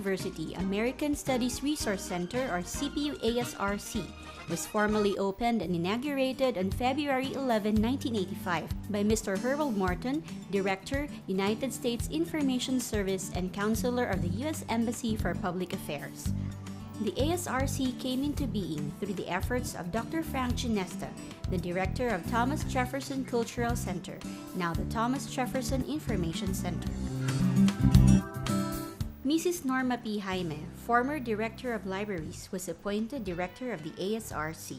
University American Studies Resource Center, or CPU-ASRC, was formally opened and inaugurated on February 11, 1985 by Mr. Harold Morton, Director, United States Information Service and Counselor of the U.S. Embassy for Public Affairs. The ASRC came into being through the efforts of Dr. Frank Ginesta, the director of Thomas Jefferson Cultural Center, now the Thomas Jefferson Information Center. Mrs. Norma P. Jaime, former Director of Libraries, was appointed Director of the ASRC.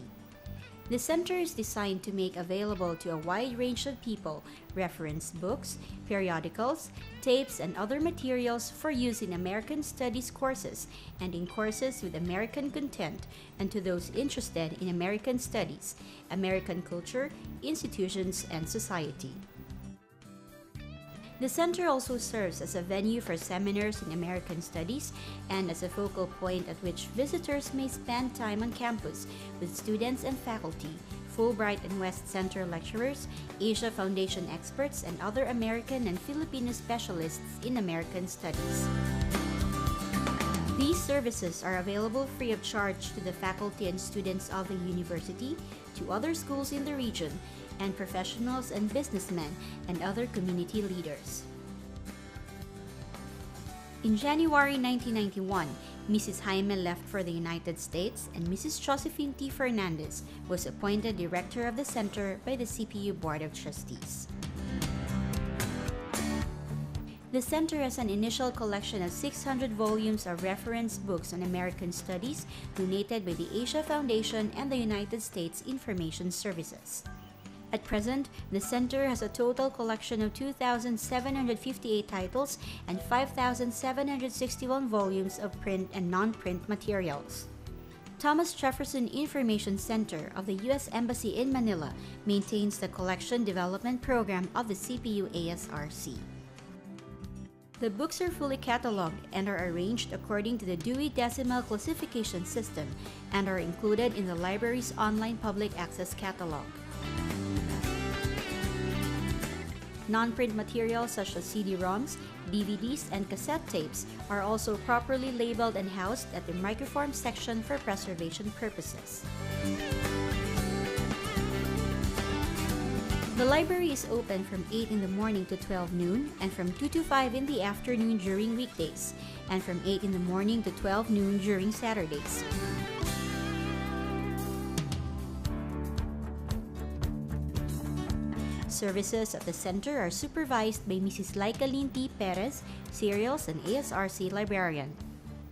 The center is designed to make available to a wide range of people reference books, periodicals, tapes, and other materials for use in American Studies courses and in courses with American content, and to those interested in American Studies, American culture, institutions, and society. The center also serves as a venue for seminars in American Studies and as a focal point at which visitors may spend time on campus with students and faculty, Fulbright and West Center lecturers, Asia Foundation experts, and other American and Filipino specialists in American Studies. These services are available free of charge to the faculty and students of the university, to other schools in the region, and professionals and businessmen and other community leaders. In January 1991, Mrs. Jaime left for the United States, and Mrs. Josephine T. Fernandez was appointed Director of the Center by the CPU Board of Trustees. The center has an initial collection of 600 volumes of reference books on American Studies donated by the Asia Foundation and the United States Information Services. At present, the center has a total collection of 2,758 titles and 5,761 volumes of print and non-print materials. Thomas Jefferson Information Center of the U.S. Embassy in Manila maintains the collection development program of the CPU-ASRC. The books are fully cataloged and are arranged according to the Dewey Decimal Classification System and are included in the library's online public access catalog. Non-print materials such as CD-ROMs, DVDs, and cassette tapes are also properly labeled and housed at the microform section for preservation purposes. The library is open from 8 in the morning to 12 noon and from 2 to 5 in the afternoon during weekdays, and from 8 in the morning to 12 noon during Saturdays. Services at the center are supervised by Mrs. Laicaline T. Perez, Serials and ASRC Librarian.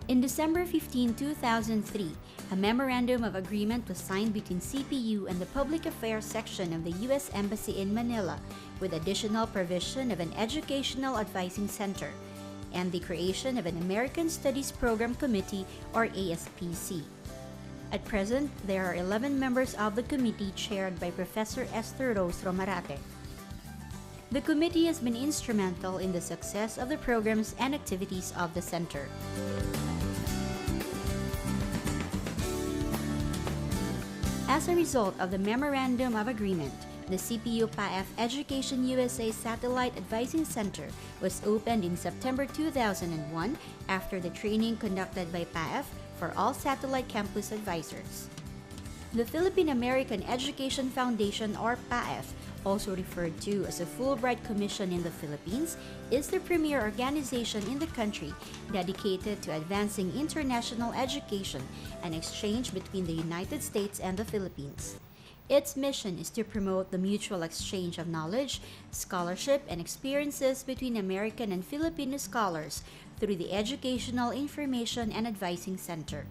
In December 15, 2003, a Memorandum of Agreement was signed between CPU and the Public Affairs Section of the U.S. Embassy in Manila with additional provision of an Educational Advising Center and the creation of an American Studies Program Committee, or ASPC. At present, there are 11 members of the committee chaired by Professor Esther Rose Romarate. The committee has been instrumental in the success of the programs and activities of the center. As a result of the Memorandum of Agreement, the CPU-PAF Education USA Satellite Advising Center was opened in September 2001 after the training conducted by PAF for all satellite campus advisors. The Philippine American Education Foundation, or PAF, also referred to as a Fulbright Commission in the Philippines, is the premier organization in the country dedicated to advancing international education and exchange between the United States and the Philippines. Its mission is to promote the mutual exchange of knowledge, scholarship, and experiences between American and Filipino scholars through the Educational Information and Advising Center.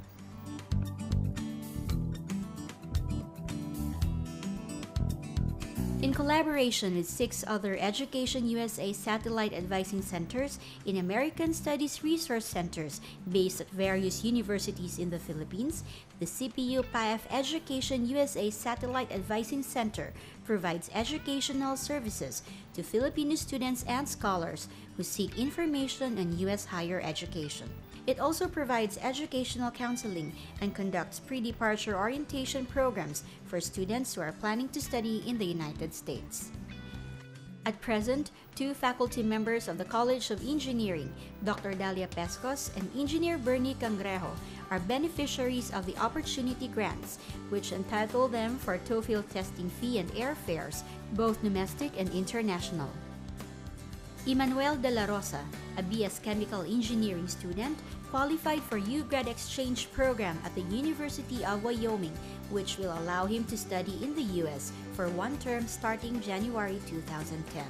In collaboration with 6 other Education USA Satellite Advising Centers in American Studies Resource Centers based at various universities in the Philippines, the CPU-PAF Education USA Satellite Advising Center provides educational services to Filipino students and scholars who seek information on U.S. higher education. It also provides educational counseling and conducts pre-departure orientation programs for students who are planning to study in the United States. At present, two faculty members of the College of Engineering, Dr. Dalia Pescos and Engineer Bernie Cangrejo, are beneficiaries of the Opportunity Grants, which entitle them for TOEFL testing fee and airfares, both domestic and international. Emmanuel De La Rosa, a BS Chemical Engineering student, qualified for UGrad Exchange program at the University of Wyoming, which will allow him to study in the U.S. for one term starting January 2010.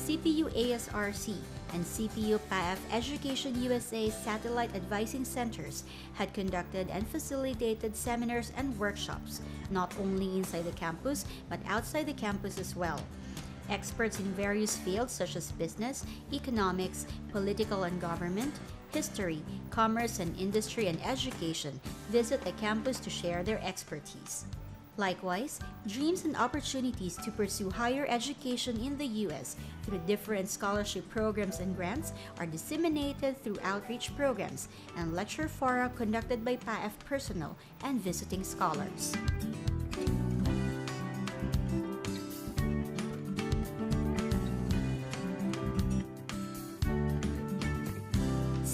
CPU ASRC and CPU PAF Education USA Satellite Advising Centers had conducted and facilitated seminars and workshops, not only inside the campus but outside the campus as well. Experts in various fields such as business, economics, political and government, history, commerce and industry and education visit the campus to share their expertise. Likewise, dreams and opportunities to pursue higher education in the U.S. through different scholarship programs and grants are disseminated through outreach programs and lecture fora conducted by PAF personnel and visiting scholars.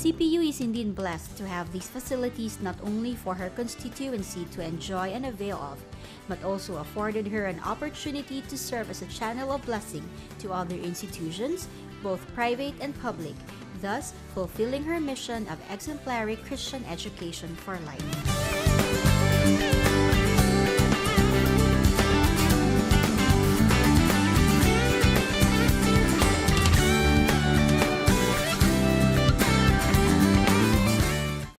CPU is indeed blessed to have these facilities not only for her constituency to enjoy and avail of, but also afforded her an opportunity to serve as a channel of blessing to other institutions, both private and public, thus fulfilling her mission of exemplary Christian education for life.